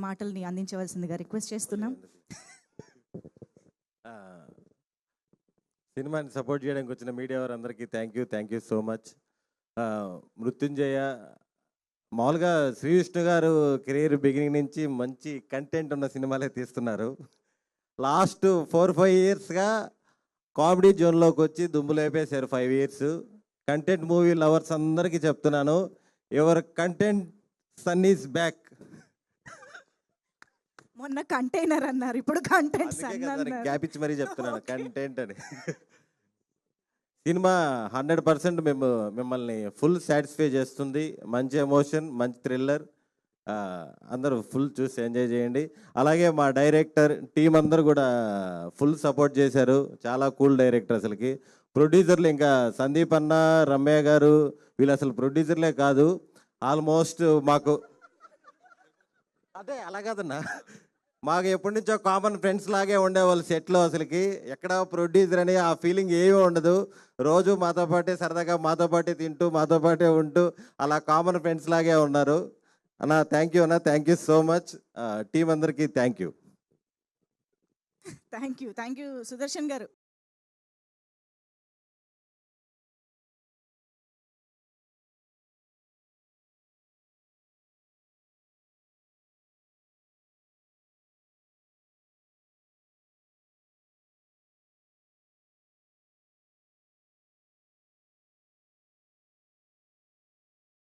మాటల్ని అందించవలసిందిగా రిక్వెస్ట్ చేస్తున్నాం. సినిమాని సపోర్ట్ చేయడానికి వచ్చిన మీడియా వారందరికీ థ్యాంక్ యూ సో మచ్. మృత్యుంజయ మామూలుగా శ్రీ విష్ణు గారు కెరీర్ బిగినింగ్ నుంచి మంచి కంటెంట్ ఉన్న సినిమాలే తీస్తున్నారు. లాస్ట్ 4-5 ఇయర్స్గా కామెడీ జోన్లోకి వచ్చి దుమ్ము లేపేశారు. 5 ఇయర్స్ కంటెంట్ మూవీ లవర్స్ అందరికీ చెప్తున్నాను, your content son is back. మొన్న కంటైనర్ అన్నారు, ఇప్పుడు కంటెంట్ గ్యాప్ ఇచ్చి మరీ చెప్తున్నాను కంటెంట్ అని. సినిమా 100% మిమ్మల్ని ఫుల్ సాటిస్ఫై చేస్తుంది. మంచి ఎమోషన్, మంచి థ్రిల్లర్, అందరూ ఫుల్ చూసి ఎంజాయ్ చేయండి. అలాగే మా డైరెక్టర్ టీం అందరూ కూడా ఫుల్ సపోర్ట్ చేశారు. చాలా కూల్ డైరెక్టర్ అసలుకి. ప్రొడ్యూసర్లు ఇంకా సందీప్ అన్న, రమ్య గారు వీళ్ళు అసలు ప్రొడ్యూసర్లే కాదు, ఆల్మోస్ట్ మాకు అదే అలా కాదన్నా, మాకు ఎప్పటి నుంచో కామన్ ఫ్రెండ్స్ లాగే ఉండేవాళ్ళు సెట్లో. అసలుకి ఎక్కడ ప్రొడ్యూసర్ అని ఆ ఫీలింగ్ ఏమీ ఉండదు. రోజు మాతో పాటే సరదాగా మాతో పాటే తింటూ మాతో పాటే ఉంటూ అలా కామన్ ఫ్రెండ్స్ లాగే ఉన్నారు. అన్న thank you so much. Team అందరికీ థ్యాంక్ యూ సుదర్శన్ గారు.